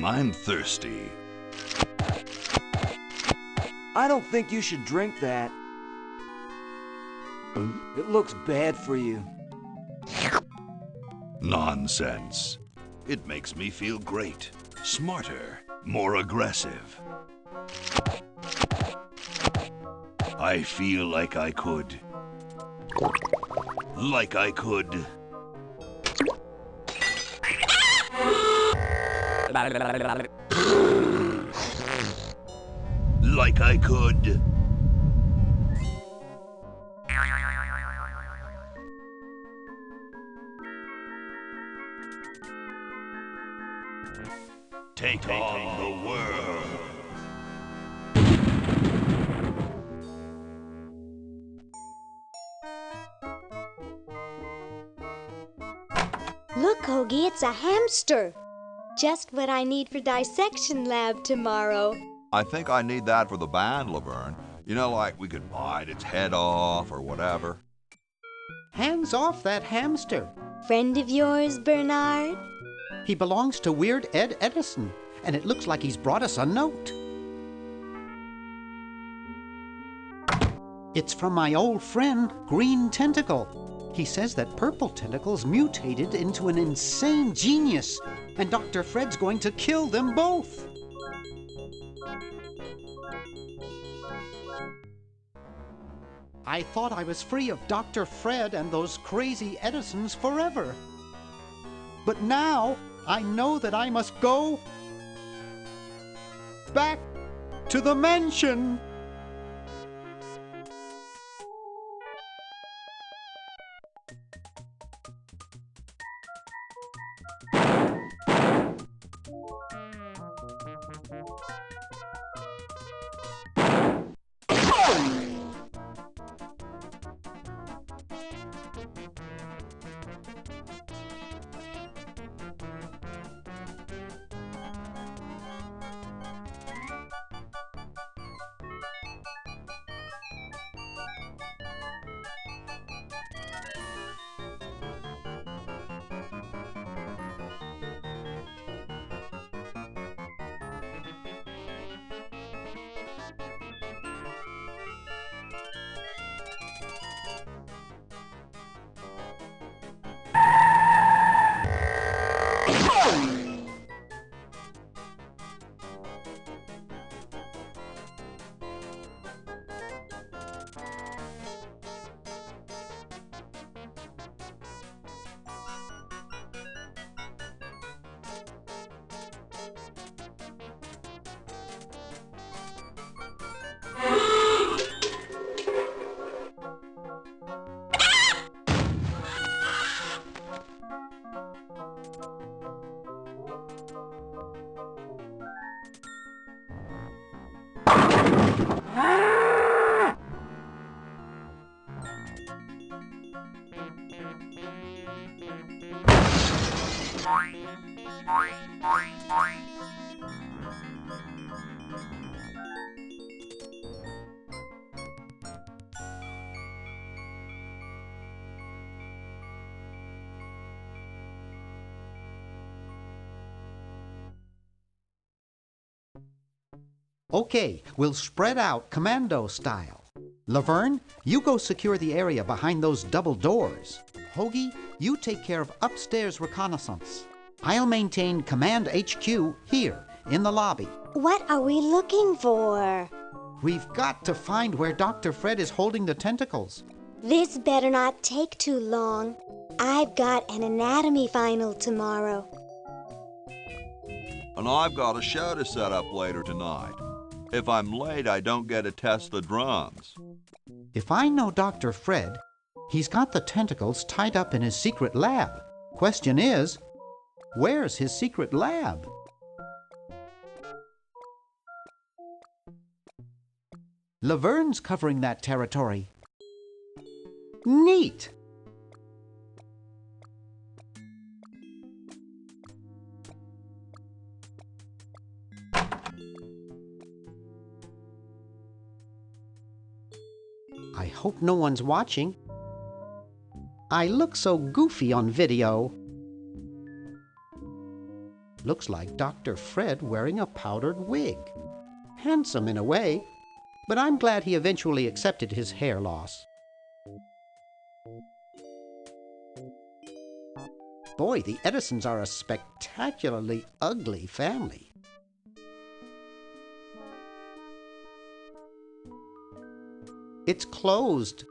I'm thirsty. I don't think you should drink that. It looks bad for you. Nonsense. It makes me feel great. Smarter, more aggressive. I feel like I could. Like I could. Like I could. Take on the world. Look, Hoagie, it's a hamster. Just what I need for dissection lab tomorrow. I think I need that for the band, Laverne. You know, like we could bite its head off or whatever. Hands off that hamster. Friend of yours, Bernard? He belongs to Weird Ed Edison, and it looks like he's brought us a note. It's from my old friend, Green Tentacle. He says that Purple Tentacle's mutated into an insane genius, and Dr. Fred's going to kill them both. I thought I was free of Dr. Fred and those crazy Edisons forever. But now I know that I must go back to the mansion. Okay, we'll spread out commando style. Laverne, you go secure the area behind those double doors. Hoagie, you take care of upstairs reconnaissance. I'll maintain Command HQ here, in the lobby. What are we looking for? We've got to find where Dr. Fred is holding the tentacles. This better not take too long. I've got an anatomy final tomorrow. And I've got a show to set up later tonight. If I'm late, I don't get to test the drums. If I know Dr. Fred, he's got the tentacles tied up in his secret lab. Question is, where's his secret lab? Laverne's covering that territory. Neat! I hope no one's watching. I look so goofy on video. Looks like Dr. Fred wearing a powdered wig. Handsome in a way, but I'm glad he eventually accepted his hair loss. Boy, the Edisons are a spectacularly ugly family. It's closed.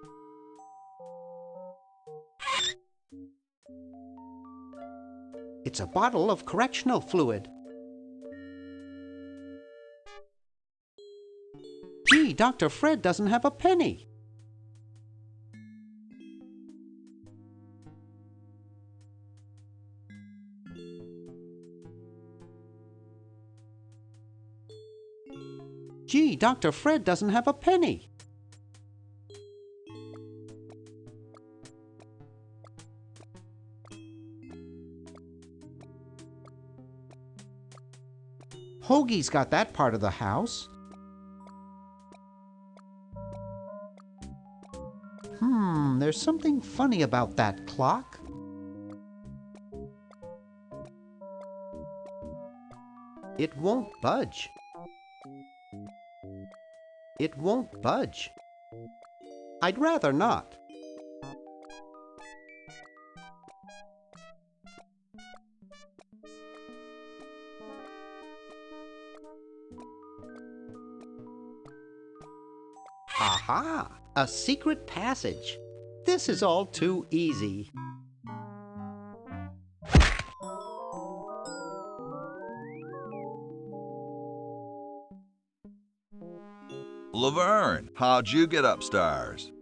It's a bottle of correctional fluid. Gee, Dr. Fred doesn't have a penny. Gee, Dr. Fred doesn't have a penny. Hoagie's got that part of the house. There's something funny about that clock. It won't budge. It won't budge. I'd rather not. Aha! A secret passage. This is all too easy. Laverne, how'd you get upstairs?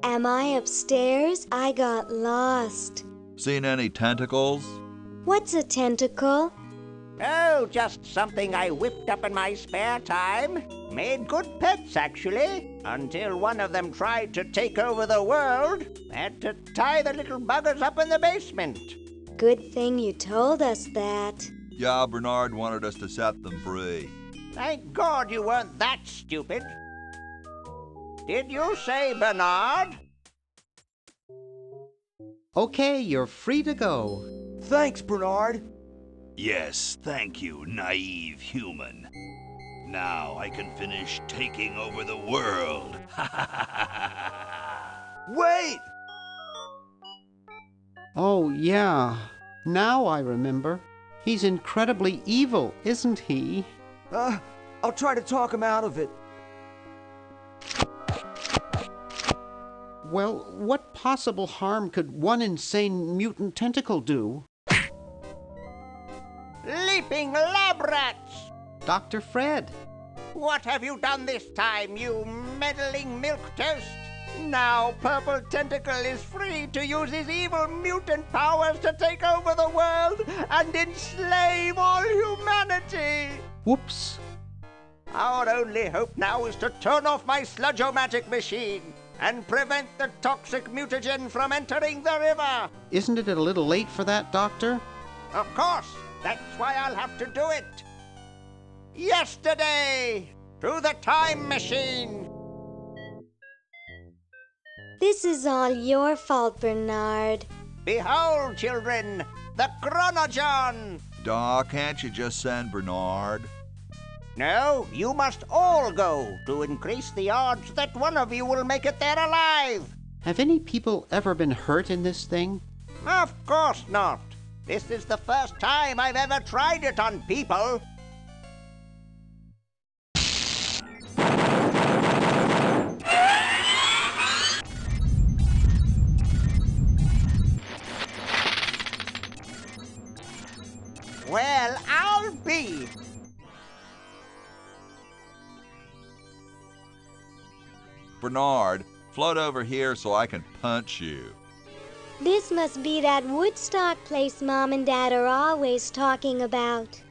Am I upstairs? I got lost. Seen any tentacles? What's a tentacle? Oh, just something I whipped up in my spare time. Made good pets, actually, until one of them tried to take over the world. Had to tie the little buggers up in the basement. Good thing you told us that. Yeah, Bernard wanted us to set them free. Thank God you weren't that stupid. Did you say Bernard? Okay, you're free to go. Thanks, Bernard. Yes, thank you, naive human. Now I can finish taking over the world. Wait! Oh, yeah. Now I remember. He's incredibly evil, isn't he? I'll try to talk him out of it. Well, what possible harm could one insane mutant tentacle do? Leaping lab rats! Dr. Fred. What have you done this time, you meddling milquetoast? Now Purple Tentacle is free to use his evil mutant powers to take over the world and enslave all humanity! Whoops. Our only hope now is to turn off my sludge-o-magic machine and prevent the toxic mutagen from entering the river. Isn't it a little late for that, Doctor? Of course, that's why I'll have to do it. Yesterday, through the time machine. This is all your fault, Bernard. Behold, children, the Chronogon. Doc, can't you just send Bernard? No, you must all go to increase the odds that one of you will make it there alive. Have any people ever been hurt in this thing? Of course not. This is the first time I've ever tried it on people. Well, I'll be. Bernard, float over here so I can punch you. This must be that Woodstock place Mom and Dad are always talking about.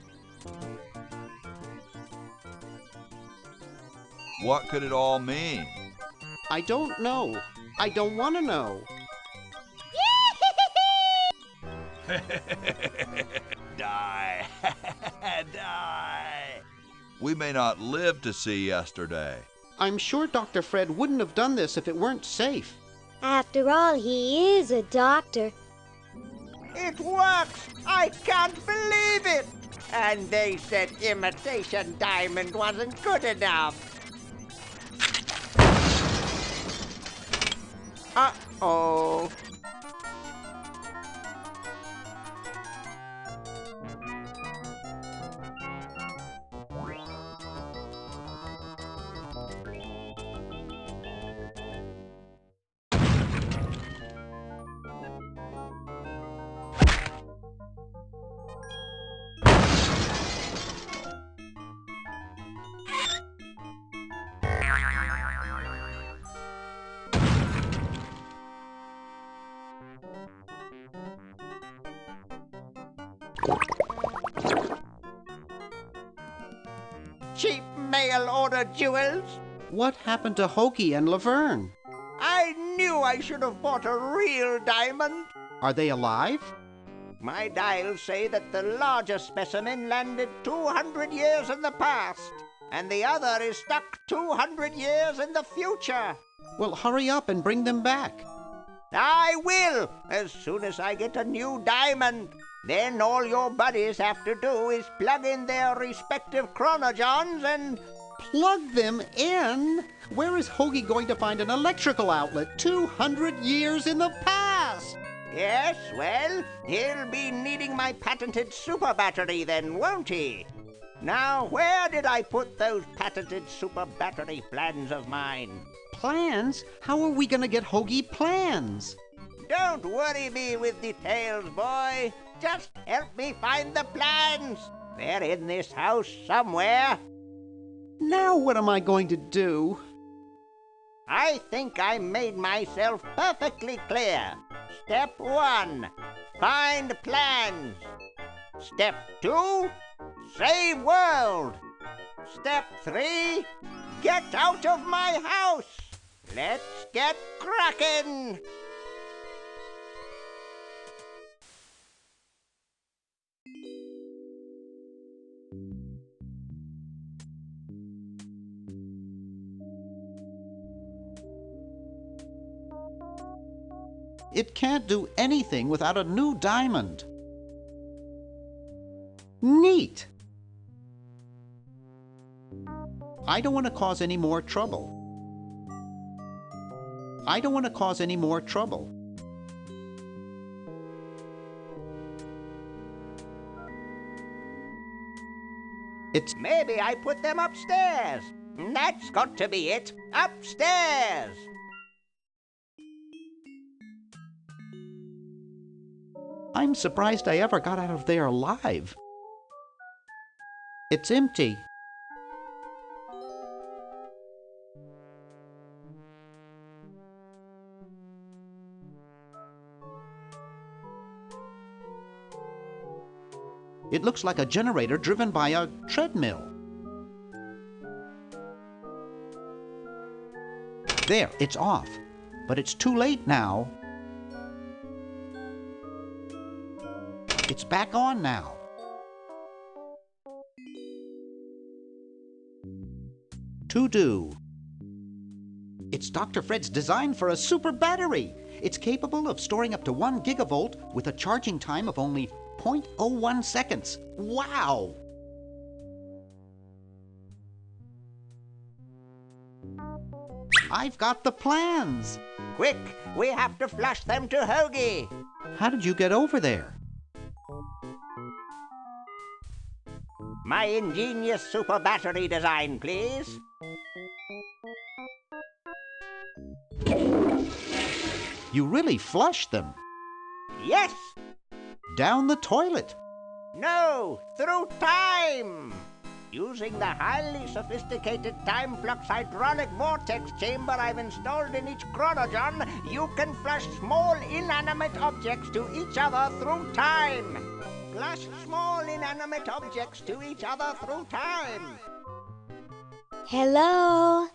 What could it all mean? I don't know. I don't want to know. Die. Die. We may not live to see yesterday. I'm sure Dr. Fred wouldn't have done this if it weren't safe. After all, he is a doctor. It works! I can't believe it! And they said imitation diamond wasn't good enough. Uh-oh. Cheap mail-order jewels? What happened to Hoagie and Laverne? I knew I should have bought a real diamond. Are they alive? My dials say that the larger specimen landed 200 years in the past, and the other is stuck 200 years in the future. Well, hurry up and bring them back. I will, as soon as I get a new diamond. Then all your buddies have to do is plug in their respective chronogens and... Plug them in? Where is Hoagie going to find an electrical outlet 200 years in the past? Yes, well, he'll be needing my patented super battery then, won't he? Now, where did I put those patented super battery plans of mine? Plans? How are we going to get Hoagie plans? Don't worry me with details, boy. Just help me find the plans. They're in this house somewhere. Now what am I going to do? I think I made myself perfectly clear. Step 1, find plans. Step 2, save world. Step 3, get out of my house. Let's get cracking. It can't do anything without a new diamond. Neat! I don't want to cause any more trouble. I don't want to cause any more trouble. It's... Maybe I put them upstairs. That's got to be it. Upstairs. I'm surprised I ever got out of there alive. It's empty. It looks like a generator driven by a treadmill. There, it's off. But it's too late now. It's back on now. To do. It's Dr. Fred's design for a super battery. It's capable of storing up to 1 gigavolt with a charging time of only 0.01 seconds. Wow! I've got the plans. Quick, we have to flush them to Hoagie. How did you get over there? My ingenious super battery design, please. You really flushed them. Yes. Down the toilet. No, through time. Using the highly sophisticated time flux hydraulic vortex chamber I've installed in each chronogen, you can flush small inanimate objects to each other through time. Flush small inanimate objects to each other through time. Hello?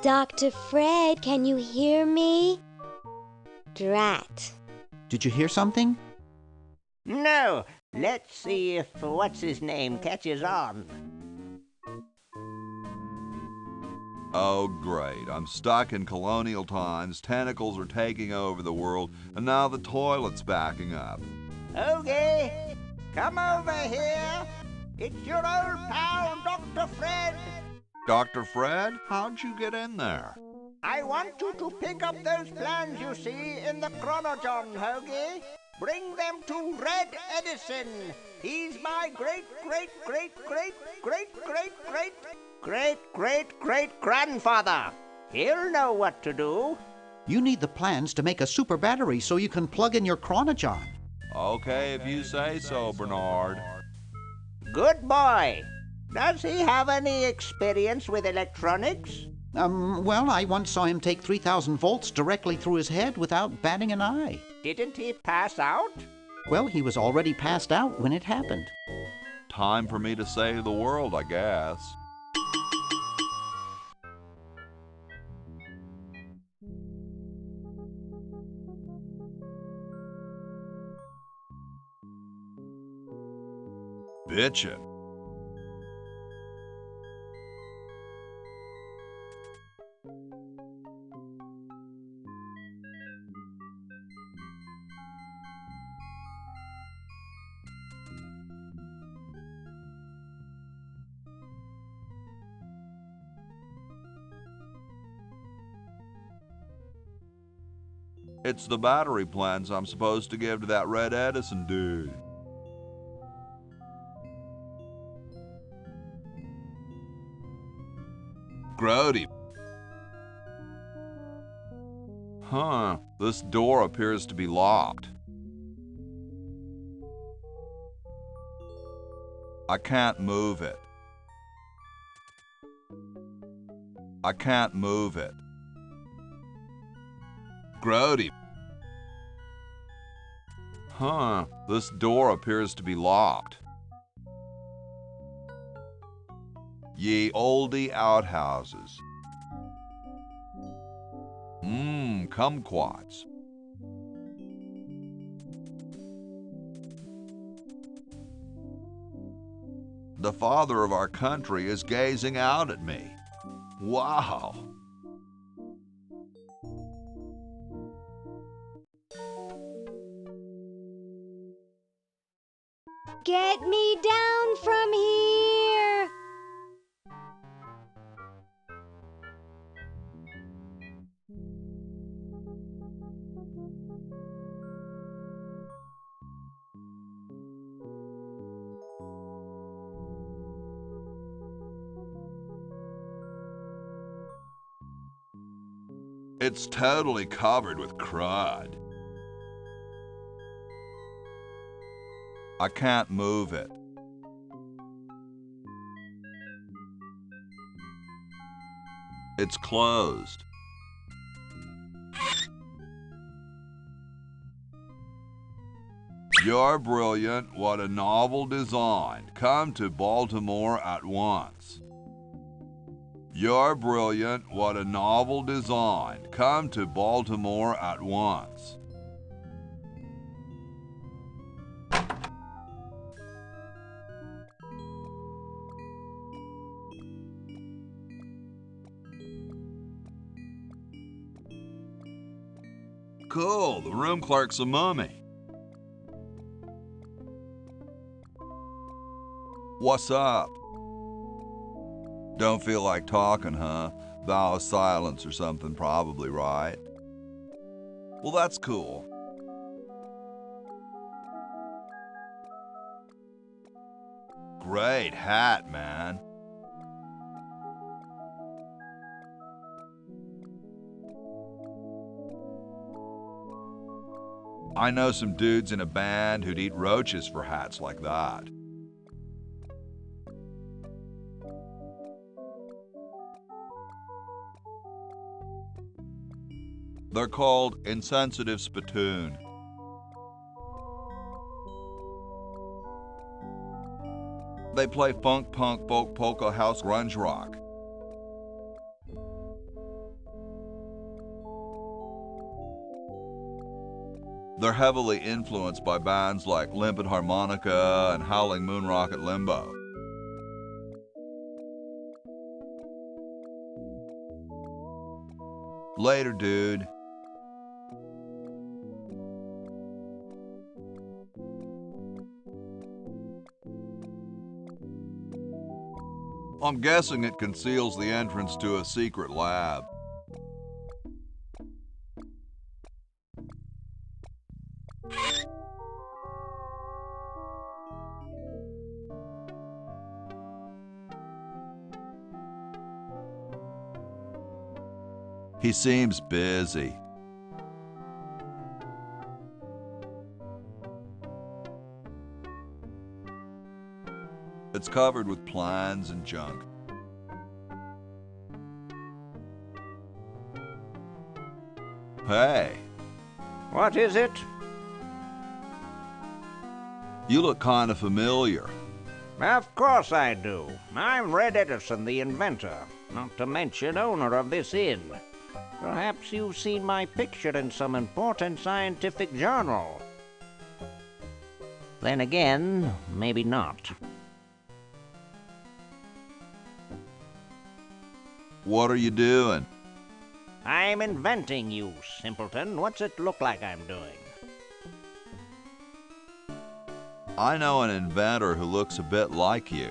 Dr. Fred, can you hear me? Drat. Did you hear something? No. Let's see if what's-his-name catches on. Oh, great. I'm stuck in colonial times, tentacles are taking over the world, and now the toilet's backing up. Hoagie, come over here. It's your old pal, Dr. Fred. Dr. Fred, how'd you get in there? I want you to pick up those plans you see in the Chronogon, Hoagie. Bring them to Red Edison. He's my great-great-great-great-great-great-great-great-great-grandfather. He'll know what to do. You need the plans to make a super battery so you can plug in your Chronogon. Okay, if you say so, Bernard. Good boy. Does he have any experience with electronics? Well, I once saw him take 3,000 volts directly through his head without batting an eye. Didn't he pass out? Well, he was already passed out when it happened. Time for me to save the world, I guess. Bitchin'. It's the battery plans I'm supposed to give to that Red Edison dude. Grody. Huh, this door appears to be locked. I can't move it. I can't move it. Grody. Huh, this door appears to be locked. Ye oldie outhouses. Kumquats. The father of our country is gazing out at me. Wow. Get me down from here! It's totally covered with crud. I can't move it. It's closed. You're brilliant. What a novel design. Come to Baltimore at once. You're brilliant. What a novel design. Come to Baltimore at once. Cool, the room clerk's a mummy. What's up? Don't feel like talking, huh? Vow of silence or something, probably, right? Well, that's cool. Great hat, man. I know some dudes in a band who'd eat roaches for hats like that. They're called insensitive spittoon. They play funk, punk, folk, polka, house, grunge rock. They're heavily influenced by bands like Limpid Harmonica and Howling Moon Rocket Limbo. Later, dude. I'm guessing it conceals the entrance to a secret lab. He seems busy. It's covered with plans and junk. Hey. What is it? You look kind of familiar. Of course I do. I'm Red Edison, the inventor, not to mention owner of this inn. Perhaps you've seen my picture in some important scientific journal. Then again, maybe not. What are you doing? I'm inventing, you simpleton. What's it look like I'm doing? I know an inventor who looks a bit like you.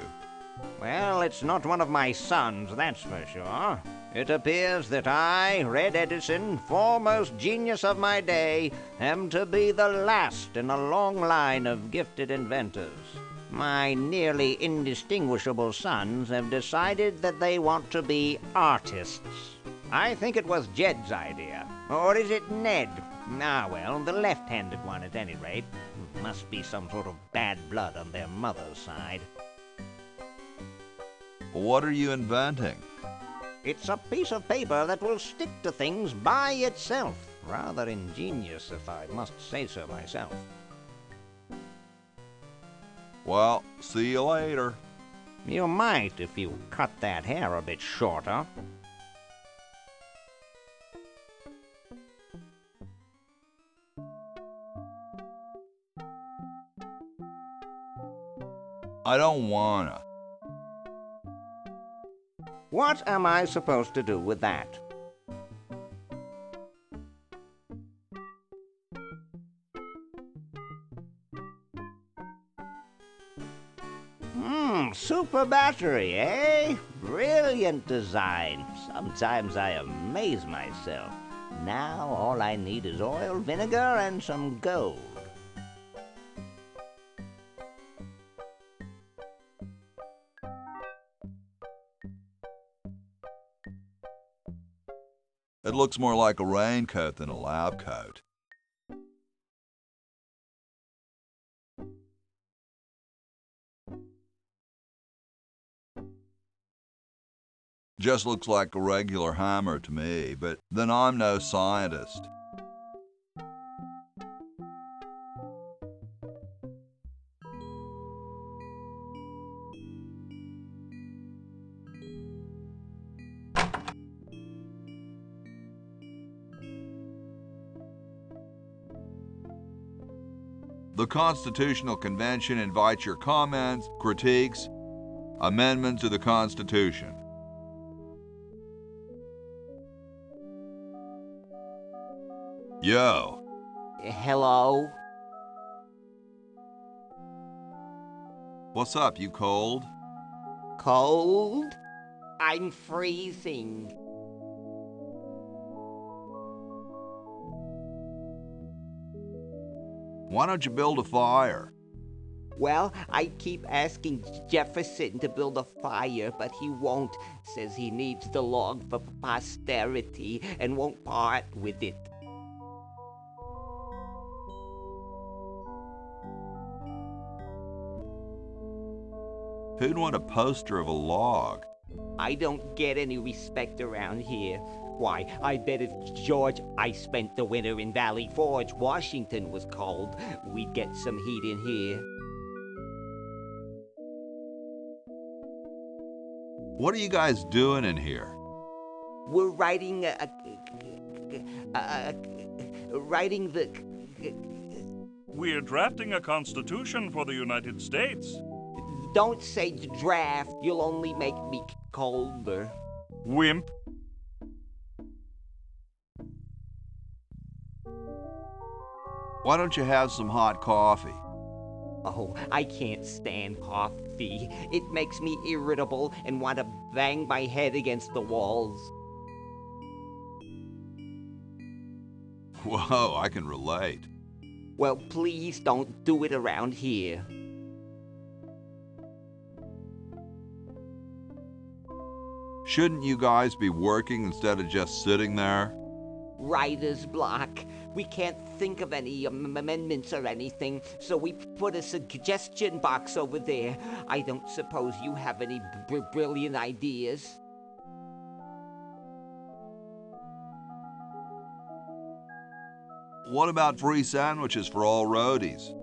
Well, it's not one of my sons, that's for sure. It appears that I, Red Edison, foremost genius of my day, am to be the last in a long line of gifted inventors. My nearly indistinguishable sons have decided that they want to be artists. I think it was Jed's idea. Or is it Ned? Ah, well, the left-handed one at any rate. Must be some sort of bad blood on their mother's side. What are you inventing? It's a piece of paper that will stick to things by itself. Rather ingenious, if I must say so myself. Well, see you later. You might if you cut that hair a bit shorter. I don't wanna. What am I supposed to do with that? Super battery, eh? Brilliant design. Sometimes I amaze myself. Now all I need is oil, vinegar, and some gold. It looks more like a raincoat than a lab coat. Just looks like a regular hammer to me, but then I'm no scientist. The Constitutional Convention invites your comments, critiques, amendments to the Constitution. Yo. Hello? What's up, you cold? Cold? I'm freezing. Why don't you build a fire? Well, I keep asking Jefferson to build a fire, but he won't. Says he needs the log for posterity and won't part with it. Who'd want a poster of a log? I don't get any respect around here. Why, I bet if George I spent the winter in Valley Forge, Washington was cold, we'd get some heat in here. What are you guys doing in here? We're writing We're drafting a constitution for the United States. Don't say draft, you'll only make me colder. Wimp. Why don't you have some hot coffee? Oh, I can't stand coffee. It makes me irritable and want to bang my head against the walls. Whoa, I can relate. Well, please don't do it around here. Shouldn't you guys be working instead of just sitting there? Writer's block. We can't think of any amendments or anything, so we put a suggestion box over there. I don't suppose you have any brilliant ideas? What about free sandwiches for all roadies?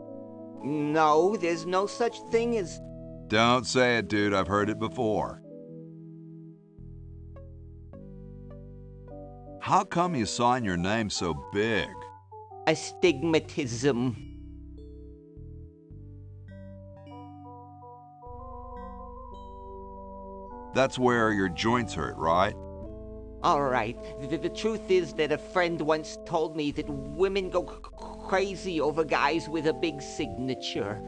No, there's no such thing as... Don't say it, dude. I've heard it before. How come you sign your name so big? Astigmatism. That's where your joints hurt, right? All right. The truth is that a friend once told me that women go crazy over guys with a big signature.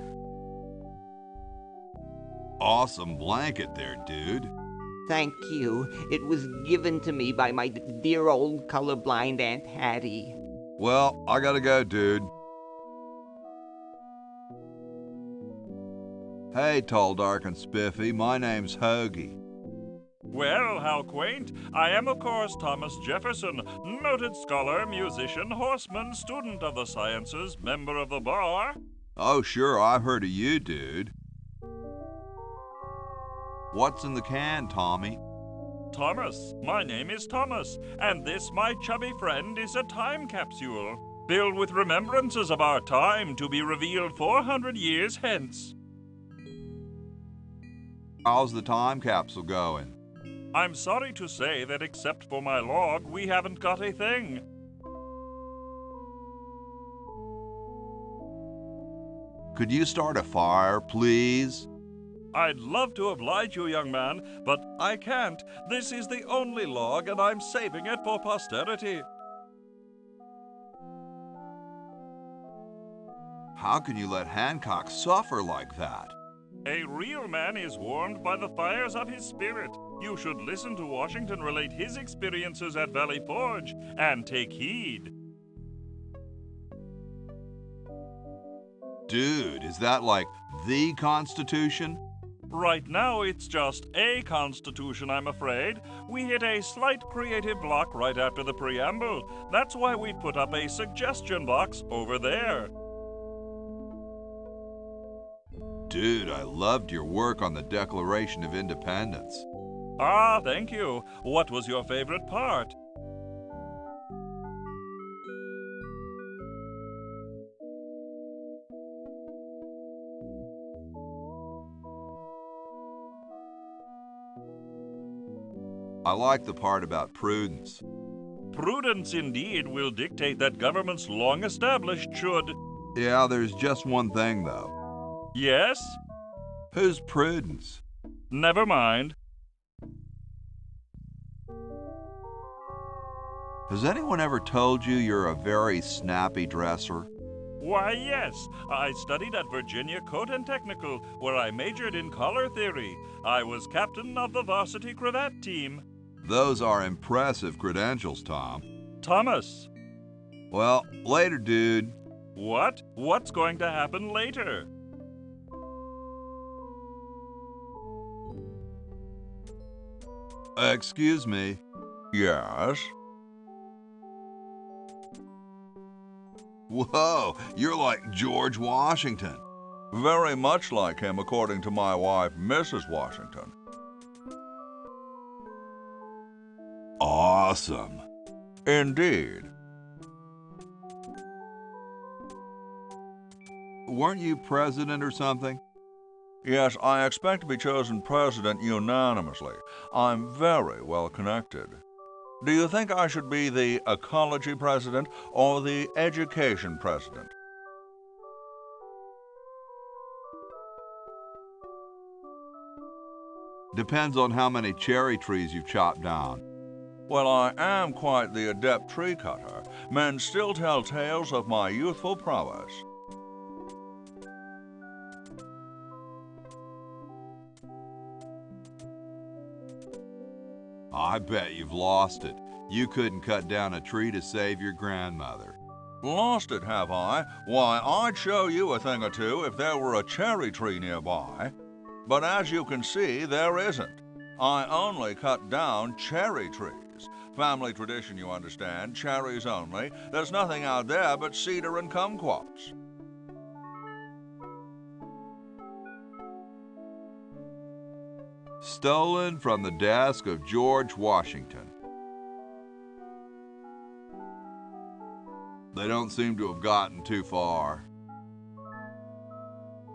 Awesome blanket there, dude. Thank you. It was given to me by my dear old colorblind Aunt Hattie. Well, I gotta go, dude. Hey, tall, dark, and spiffy. My name's Hoagie. Well, how quaint. I am, of course, Thomas Jefferson, noted scholar, musician, horseman, student of the sciences, member of the bar. Oh, sure, I've heard of you, dude. What's in the can, Tommy? Thomas. My name is Thomas, and this, my chubby friend, is a time capsule, filled with remembrances of our time to be revealed 400 years hence. How's the time capsule going? I'm sorry to say that except for my log, we haven't got a thing. Could you start a fire, please? I'd love to oblige you, young man, but I can't. This is the only log, and I'm saving it for posterity. How can you let Hancock suffer like that? A real man is warmed by the fires of his spirit. You should listen to Washington relate his experiences at Valley Forge and take heed. Dude, is that like the Constitution? Right now, it's just a constitution, I'm afraid. We hit a slight creative block right after the preamble. That's why we put up a suggestion box over there. Dude, I loved your work on the Declaration of Independence. Ah, thank you. What was your favorite part? I like the part about prudence. Prudence indeed will dictate that governments long established should... Yeah, there's just one thing, though. Yes? Who's Prudence? Never mind. Has anyone ever told you you're a very snappy dresser? Why, yes. I studied at Virginia Coat and Technical, where I majored in color theory. I was captain of the varsity cravat team. Those are impressive credentials, Tom. Thomas. Well, later, dude. What? What's going to happen later? Excuse me. Yes? Whoa, you're like George Washington. Very much like him, according to my wife, Mrs. Washington. Awesome. Indeed. Weren't you president or something? Yes, I expect to be chosen president unanimously. I'm very well connected. Do you think I should be the ecology president or the education president? Depends on how many cherry trees you've chopped down. Well, I am quite the adept tree cutter. men still tell tales of my youthful prowess. I bet you've lost it. You couldn't cut down a tree to save your grandmother. Lost it, have I? Why, I'd show you a thing or two if there were a cherry tree nearby. But as you can see, there isn't. I only cut down cherry trees. Family tradition, you understand, cherries only. There's nothing out there but cedar and kumquats. Stolen from the desk of George Washington. They don't seem to have gotten too far.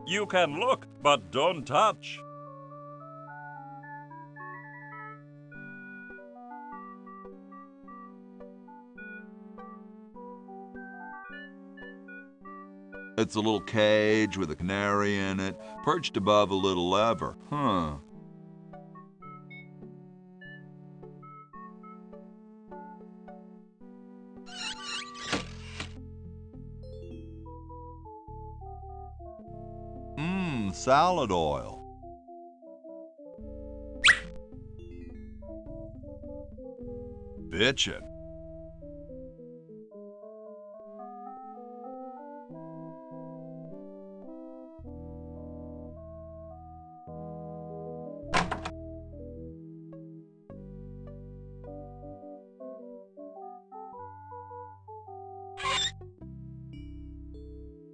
You can look, but don't touch. It's a little cage with a canary in it, perched above a little lever. Salad oil. Bitchin'.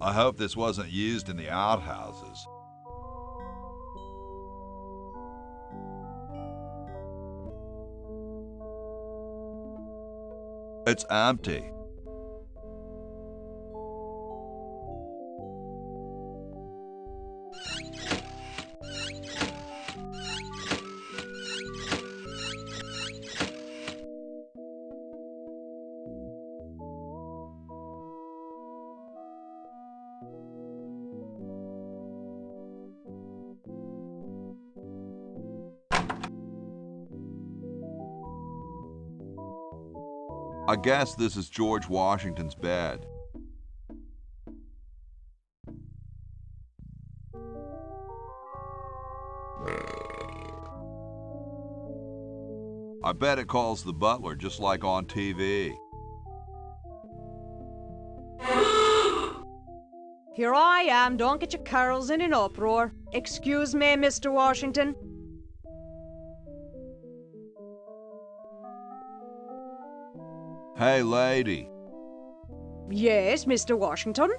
I hope this wasn't used in the outhouses. It's empty. I guess this is George Washington's bed. I bet it calls the butler just like on TV. Here I am, don't get your curls in an uproar. Excuse me, Mr. Washington. Hey, lady. Yes, Mr. Washington?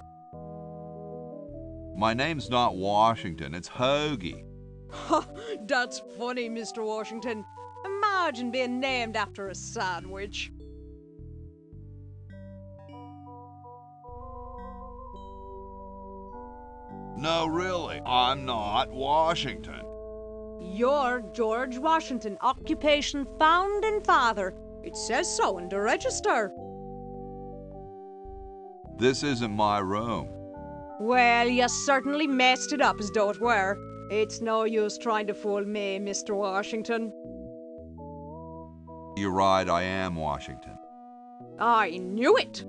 My name's not Washington, it's Hoagie. That's funny, Mr. Washington. Imagine being named after a sandwich. No, really, I'm not Washington. You're George Washington, occupation founding father. It says so in the register. This isn't my room. Well, you certainly messed it up as though it were. It's no use trying to fool me, Mr. Washington. You're right, I am Washington. I knew it.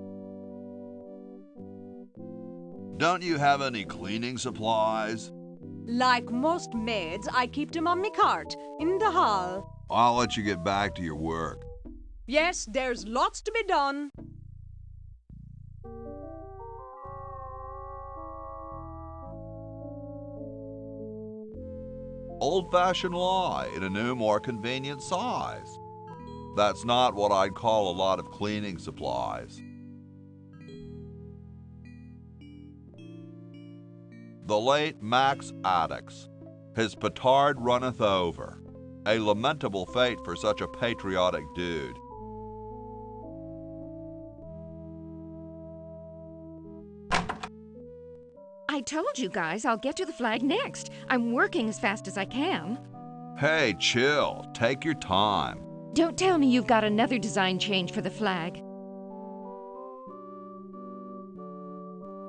Don't you have any cleaning supplies? Like most maids, I keep them on me cart, in the hall. I'll let you get back to your work. Yes, there's lots to be done. Old-fashioned lye in a new, more convenient size. That's not what I'd call a lot of cleaning supplies. The late Max Addicks, his petard runneth over. A lamentable fate for such a patriotic dude. I told you guys I'll get to the flag next. I'm working as fast as I can. Hey, chill. Take your time. Don't tell me you've got another design change for the flag.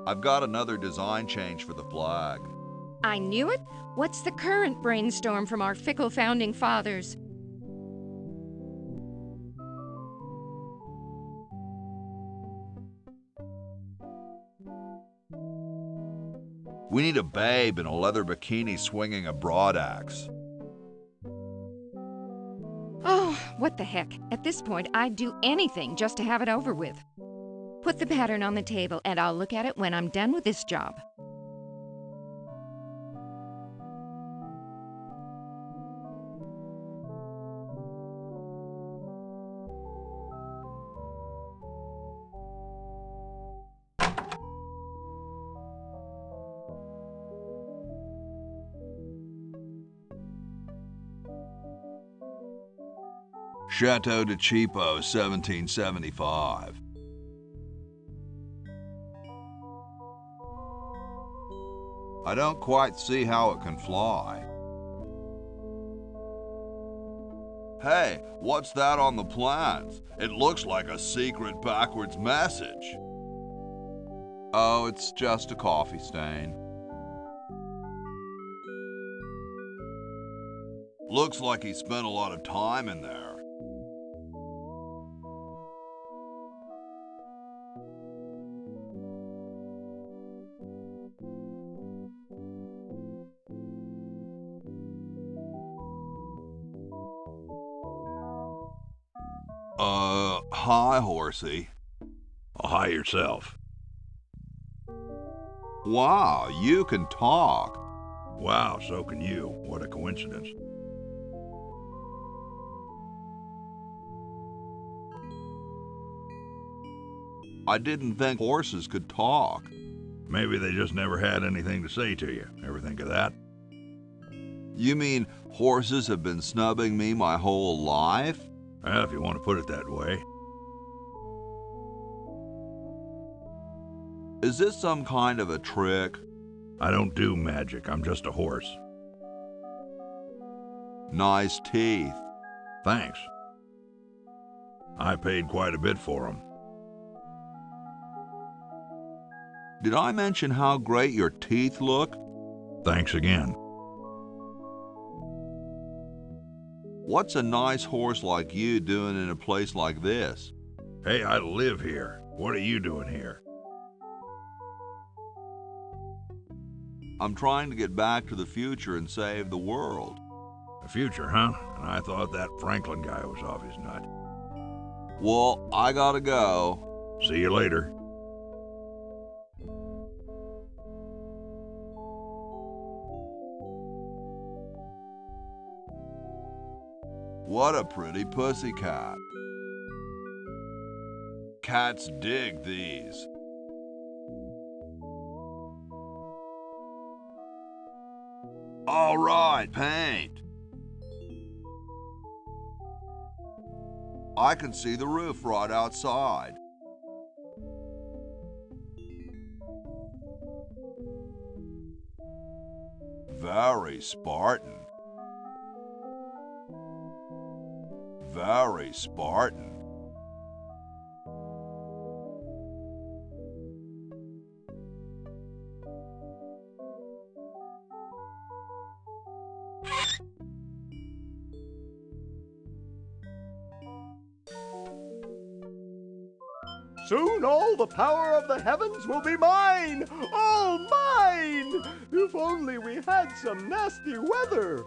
I've got another design change for the flag. I knew it. What's the current brainstorm from our fickle founding fathers? We need a babe in a leather bikini swinging a broadaxe. Oh, what the heck. At this point, I'd do anything just to have it over with. Put the pattern on the table and I'll look at it when I'm done with this job. Chateau de Cheapo, 1775. I don't quite see how it can fly. Hey, what's that on the plans? It looks like a secret backwards message. Oh, it's just a coffee stain. Looks like he spent a lot of time in there. Hi, Horsey. Hi yourself. Wow, you can talk. Wow, so can you. What a coincidence. I didn't think horses could talk. Maybe they just never had anything to say to you. Ever think of that? You mean horses have been snubbing me my whole life? Well, if you want to put it that way. Is this some kind of a trick? I don't do magic. I'm just a horse. Nice teeth. Thanks. I paid quite a bit for them. Did I mention how great your teeth look? Thanks again. What's a nice horse like you doing in a place like this? Hey, I live here. What are you doing here? I'm trying to get back to the future and save the world. The future, huh? And I thought that Franklin guy was off his nut. Well, I gotta go. See you later. What a pretty pussycat. Cats dig these. All right, paint. I can see the roof right outside. Very Spartan. Very Spartan. Soon all the power of the heavens will be mine! All mine! If only we had some nasty weather!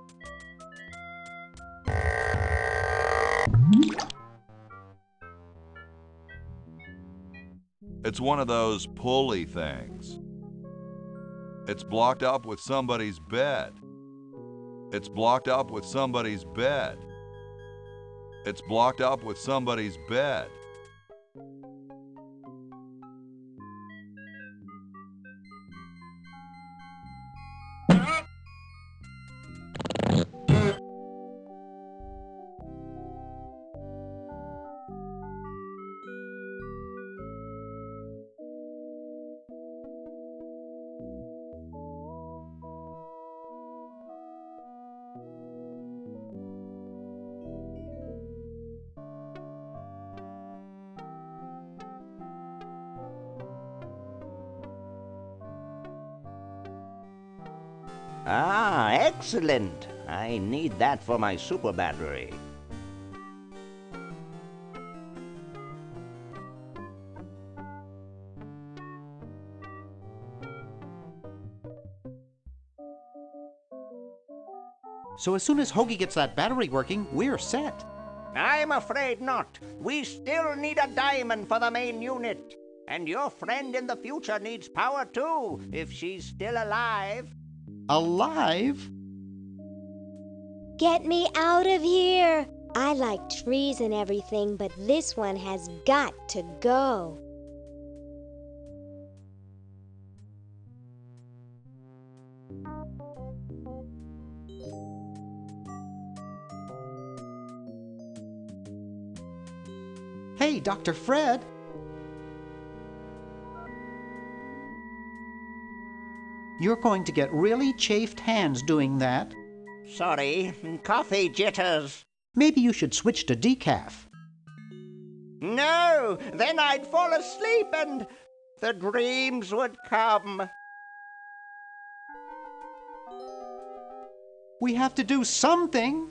It's one of those pulley things. It's blocked up with somebody's bed. It's blocked up with somebody's bed. It's blocked up with somebody's bed. Ah, excellent. I need that for my super battery. So as soon as Hoagie gets that battery working, we're set. I'm afraid not. We still need a diamond for the main unit. And your friend in the future needs power too, if she's still alive. Alive? Get me out of here! I like trees and everything, but this one has got to go. Hey, Dr. Fred. You're going to get really chafed hands doing that. Sorry, coffee jitters. Maybe you should switch to decaf. No, then I'd fall asleep and the dreams would come. We have to do something.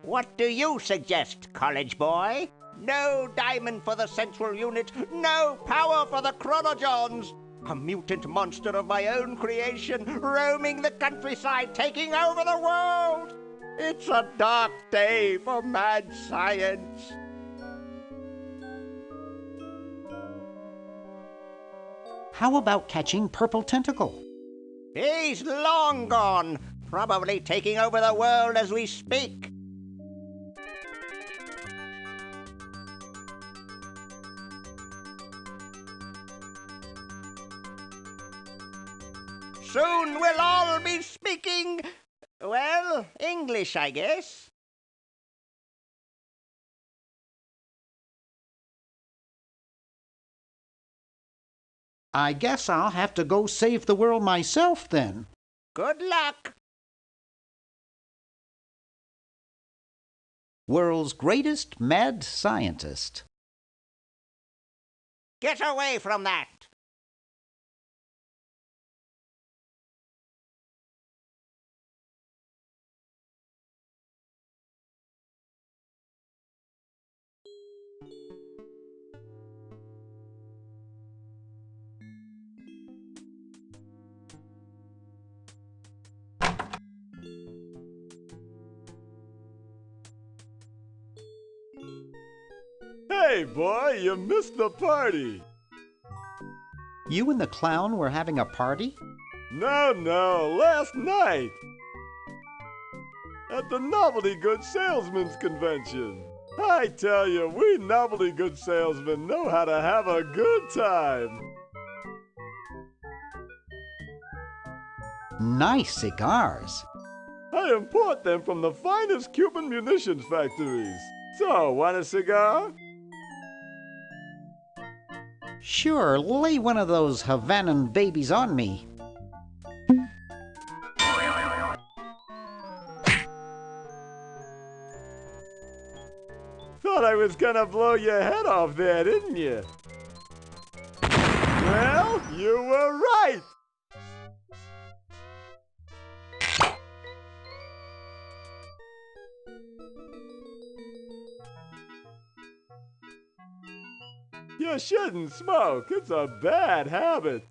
What do you suggest, college boy? No diamond for the central unit, no power for the chronojons. A mutant monster of my own creation, roaming the countryside, taking over the world. It's a dark day for mad science. How about catching Purple Tentacle? He's long gone, probably taking over the world as we speak. Soon we'll all be speaking, well, English, I guess. I guess I'll have to go save the world myself then. Good luck. World's greatest mad scientist. Get away from that. Hey, boy, you missed the party. You and the clown were having a party? No, last night. At the Novelty Goods Salesmen's Convention. I tell you, we novelty goods salesmen know how to have a good time. Nice cigars. I import them from the finest Cuban munitions factories. So, want a cigar? Sure, lay one of those Havanan babies on me. Thought I was gonna blow your head off there, didn't you? Well, you were right! You shouldn't smoke. It's a bad habit.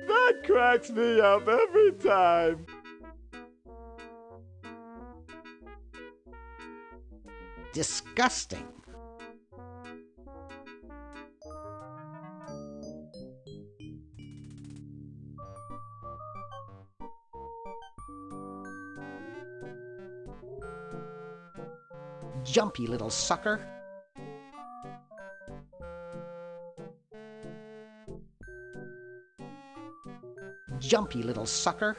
That cracks me up every time. Disgusting. Jumpy little sucker. Jumpy little sucker.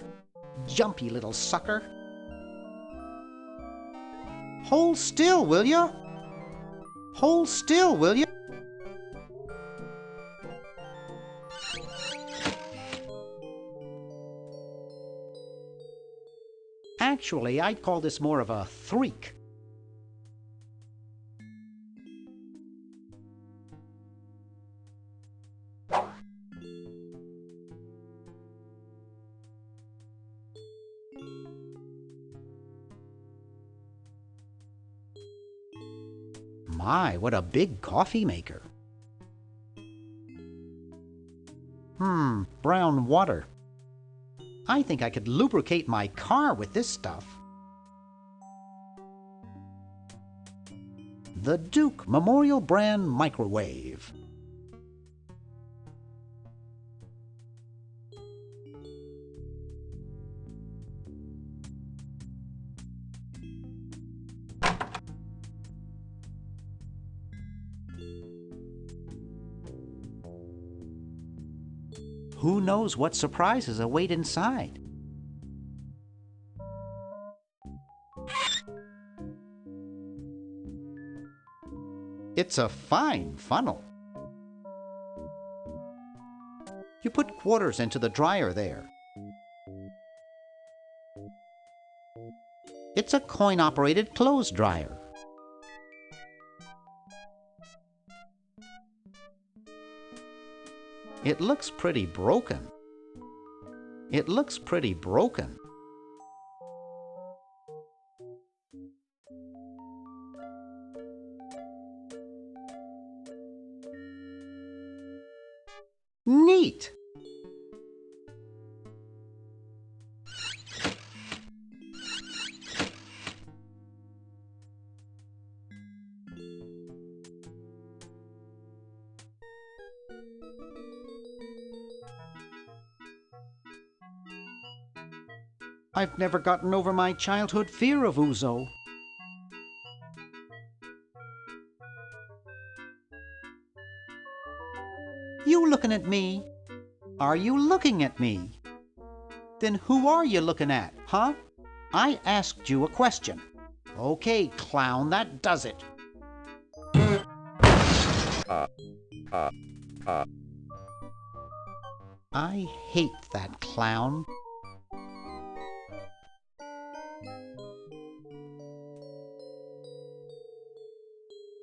Jumpy little sucker. Hold still, will ya? Hold still, will ya? Actually, I'd call this more of a threak. My, what a big coffee maker. Brown water. I think I could lubricate my car with this stuff. The Duke Memorial Brand Microwave. Who knows what surprises await inside? It's a fine funnel. You put quarters into the dryer there. It's a coin-operated clothes dryer. It looks pretty broken. It looks pretty broken. Neat! I've never gotten over my childhood fear of ouzo. You looking at me? Are you looking at me? Then who are you looking at, huh? I asked you a question. Okay, clown, that does it. I hate that clown.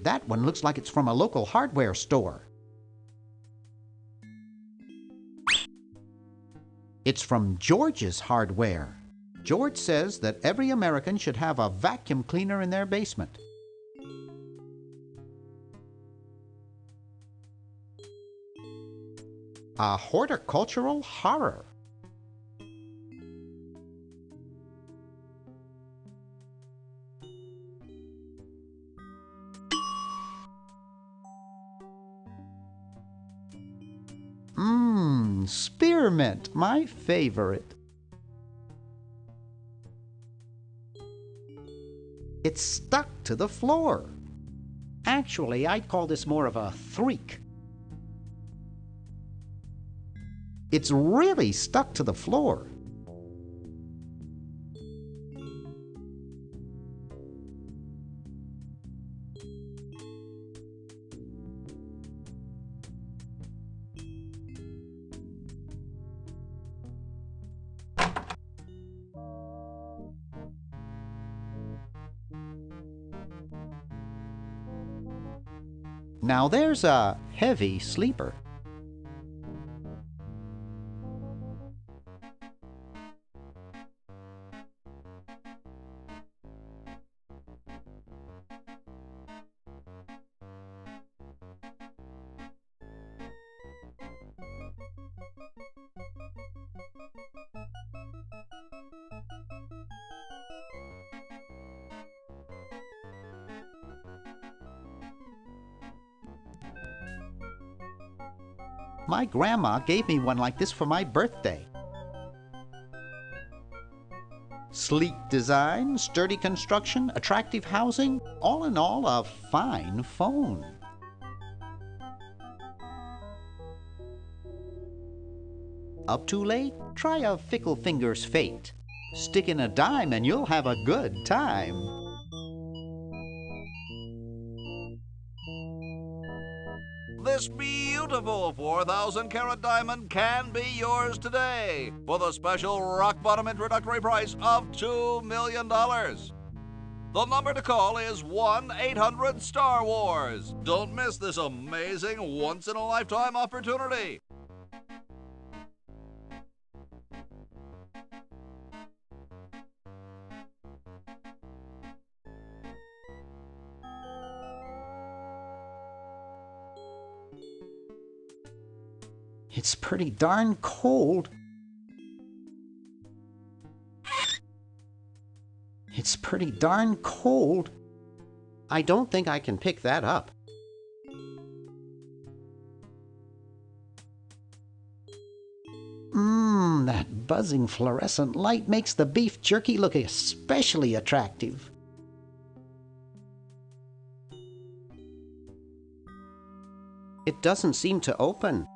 That one looks like it's from a local hardware store. It's from George's Hardware. George says that every American should have a vacuum cleaner in their basement. A horticultural horror. Spearmint, my favorite. It's stuck to the floor. Actually, I'd call this more of a threak. It's really stuck to the floor. Now there's a heavy sleeper. My grandma gave me one like this for my birthday. Sleek design, sturdy construction, attractive housing, all in all, a fine phone. Up too late? Try a fickle finger's fate. Stick in a dime and you'll have a good time. This beautiful 4,000-carat diamond can be yours today for the special rock-bottom introductory price of $2 million. The number to call is 1-800-STAR-WARS. Don't miss this amazing once-in-a-lifetime opportunity. It's pretty darn cold. It's pretty darn cold. I don't think I can pick that up. That buzzing fluorescent light makes the beef jerky look especially attractive. It doesn't seem to open.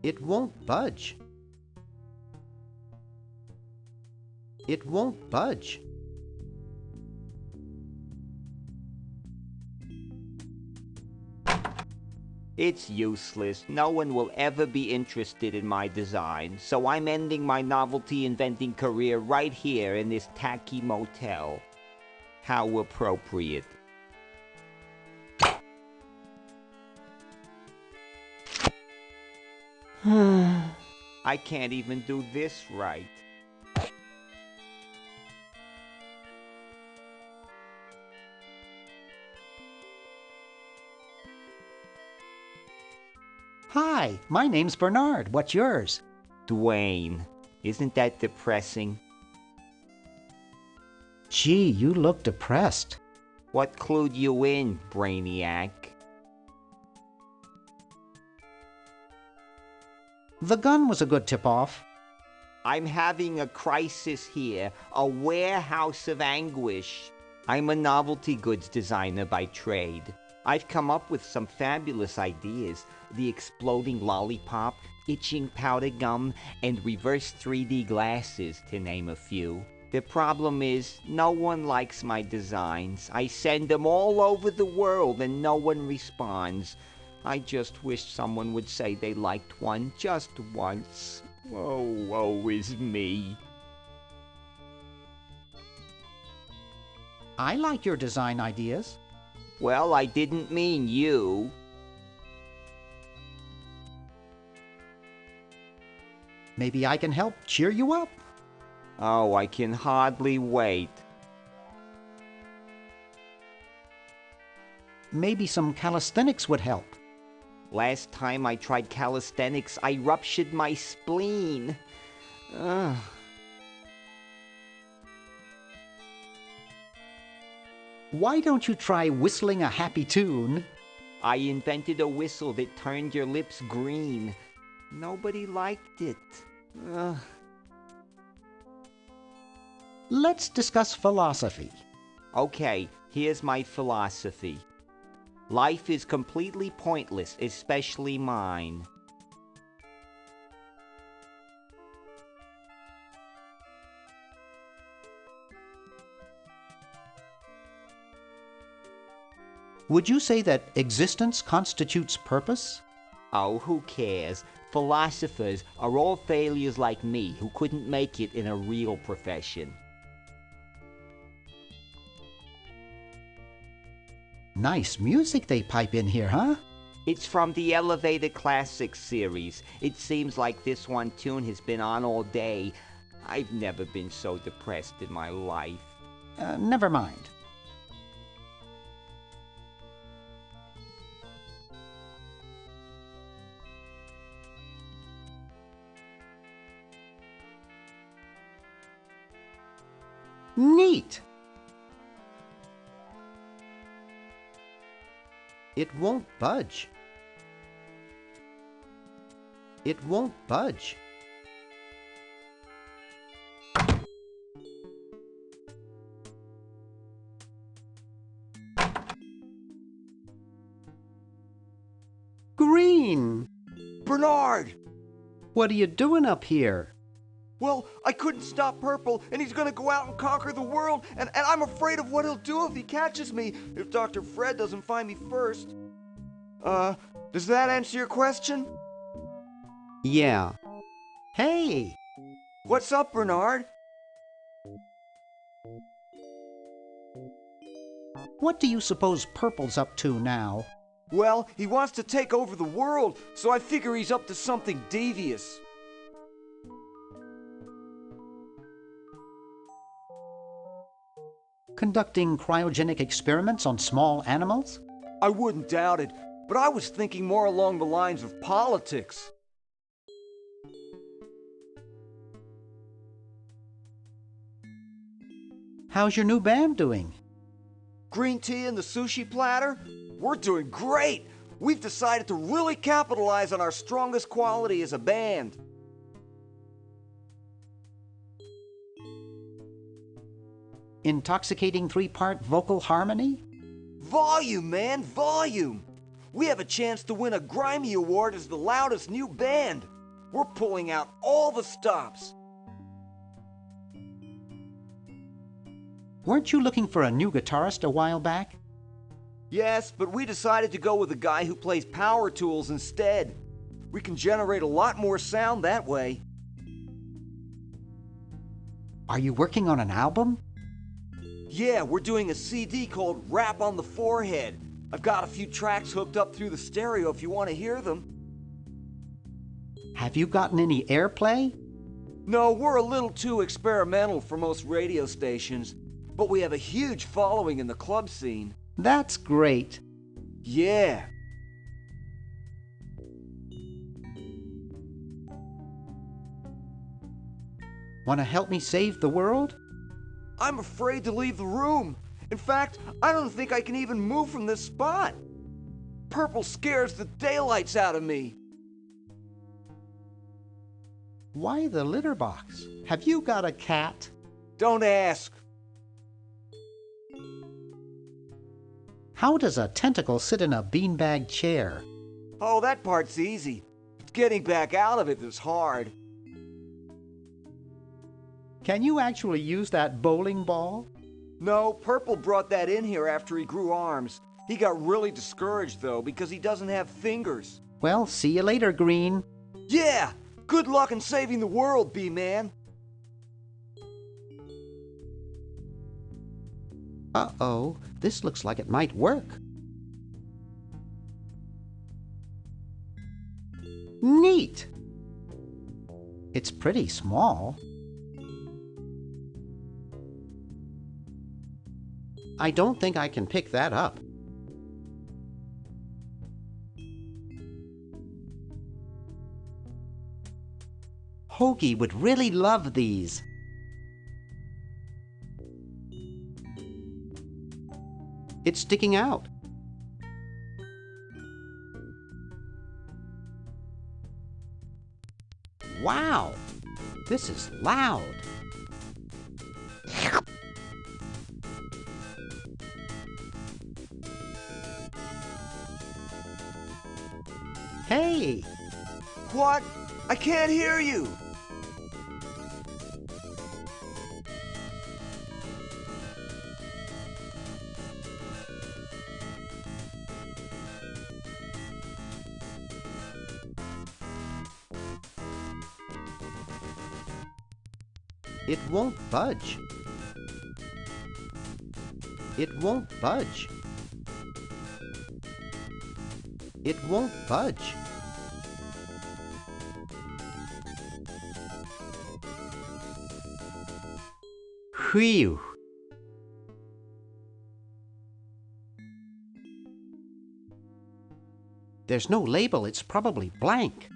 It won't budge. It won't budge. It's useless. No one will ever be interested in my design, so I'm ending my novelty inventing career right here in this tacky motel. How appropriate. I can't even do this right. Hi, my name's Bernard. What's yours? Dwayne. Isn't that depressing? Gee, you look depressed. What clued you in, Brainiac? The gun was a good tip-off. I'm having a crisis here, a warehouse of anguish. I'm a novelty goods designer by trade. I've come up with some fabulous ideas. The exploding lollipop, itching powder gum, and reverse 3D glasses, to name a few. The problem is, no one likes my designs. I send them all over the world and no one responds. I just wish someone would say they liked one just once. Oh, woe is me. I like your design ideas. Well, I didn't mean you. Maybe I can help cheer you up. Oh, I can hardly wait. Maybe some calisthenics would help. Last time I tried calisthenics, I ruptured my spleen. Ugh. Why don't you try whistling a happy tune? I invented a whistle that turned your lips green. Nobody liked it. Ugh. Let's discuss philosophy. Okay, here's my philosophy. Life is completely pointless, especially mine. Would you say that existence constitutes purpose? Oh, who cares? Philosophers are all failures like me who couldn't make it in a real profession. Nice music they pipe in here, huh? It's from the Elevator Classics series. It seems like this one tune has been on all day. I've never been so depressed in my life. Never mind. Neat! It won't budge. It won't budge. Green! Bernard! What are you doing up here? Well, I couldn't stop Purple, and he's gonna go out and conquer the world, and I'm afraid of what he'll do if he catches me, if Dr. Fred doesn't find me first. Does that answer your question? Yeah. Hey! What's up, Bernard? What do you suppose Purple's up to now? Well, he wants to take over the world, so I figure he's up to something devious. Conducting cryogenic experiments on small animals? I wouldn't doubt it, but I was thinking more along the lines of politics. How's your new band doing? Green tea and the sushi platter? We're doing great! We've decided to really capitalize on our strongest quality as a band. Intoxicating 3-part vocal harmony? Volume, man, volume! We have a chance to win a Grimy Award as the loudest new band. We're pulling out all the stops. Weren't you looking for a new guitarist a while back? Yes, but we decided to go with a guy who plays power tools instead. We can generate a lot more sound that way. Are you working on an album? Yeah, we're doing a CD called Rap on the Forehead. I've got a few tracks hooked up through the stereo if you want to hear them. Have you gotten any airplay? No, we're a little too experimental for most radio stations, but we have a huge following in the club scene. That's great. Yeah. Want to help me save the world? I'm afraid to leave the room. In fact, I don't think I can even move from this spot. Purple scares the daylights out of me. Why the litter box? Have you got a cat? Don't ask. How does a tentacle sit in a beanbag chair? Oh, that part's easy. It's getting back out of it that's hard. Can you actually use that bowling ball? No, Purple brought that in here after he grew arms. He got really discouraged, though, because he doesn't have fingers. Well, see you later, Green. Yeah! Good luck in saving the world, B-Man. Uh-oh, this looks like it might work. Neat! It's pretty small. I don't think I can pick that up. Hoagie would really love these. It's sticking out. Wow! This is loud. Hey! What? I can't hear you! It won't budge. It won't budge. It won't budge. Whew. There's no label, it's probably blank.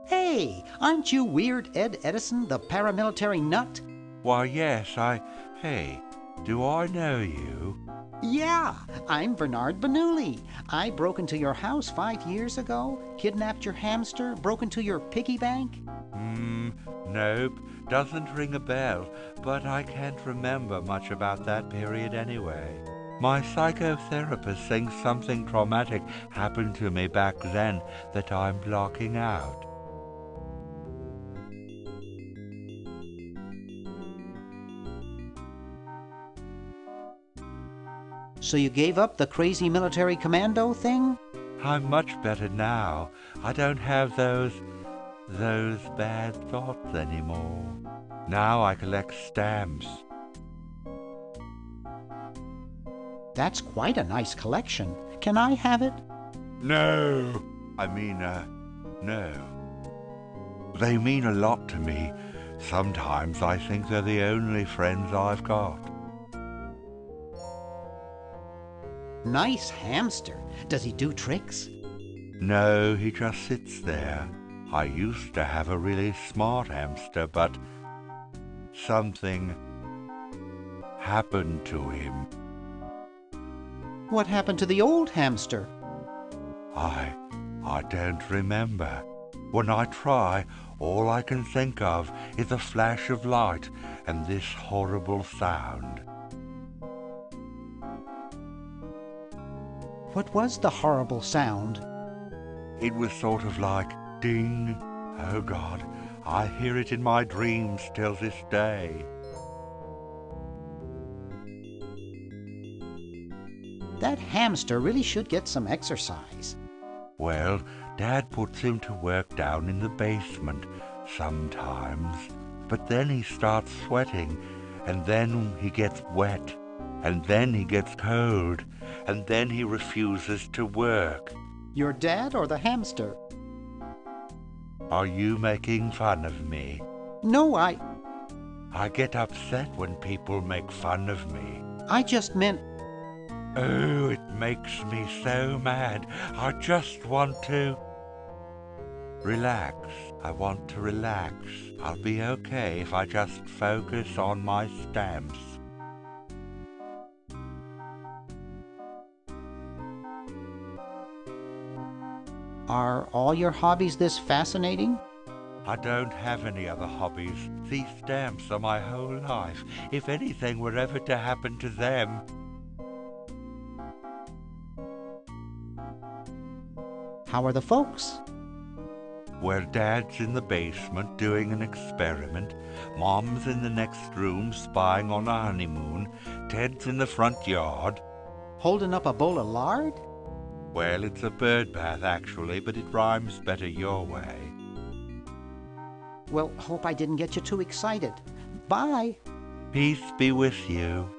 Hey, aren't you Weird Ed Edison, the paramilitary nut? Why, yes, Hey, do I know you? Yeah, I'm Bernard Bernoulli. I broke into your house 5 years ago, kidnapped your hamster, broke into your piggy bank. Nope, doesn't ring a bell, but I can't remember much about that period anyway. My psychotherapist thinks something traumatic happened to me back then that I'm blocking out. So you gave up the crazy military commando thing? I'm much better now. I don't have those those bad thoughts anymore. Now I collect stamps. That's quite a nice collection. Can I have it? No! No. They mean a lot to me. Sometimes I think they're the only friends I've got. Nice hamster. Does he do tricks? No, he just sits there. I used to have a really smart hamster, but something happened to him. What happened to the old hamster? I don't remember. When I try, all I can think of is a flash of light and this horrible sound. What was the horrible sound? It was sort of like ding. Oh God, I hear it in my dreams till this day. That hamster really should get some exercise. Well, Dad puts him to work down in the basement sometimes, but then he starts sweating, and then he gets wet, and then he gets cold, and then he refuses to work. Your dad or the hamster? Are you making fun of me? No, I get upset when people make fun of me. I just meant... Oh, it makes me so mad. I just want to relax. I want to relax. I'll be okay if I just focus on my stamps. Are all your hobbies this fascinating? I don't have any other hobbies. These stamps are my whole life. If anything were ever to happen to them... How are the folks? Well, Dad's in the basement doing an experiment. Mom's in the next room spying on a honeymoon. Ted's in the front yard. Holding up a bowl of lard? Well, it's a bird bath, actually, but it rhymes better your way. Well, hope I didn't get you too excited. Bye. Peace be with you.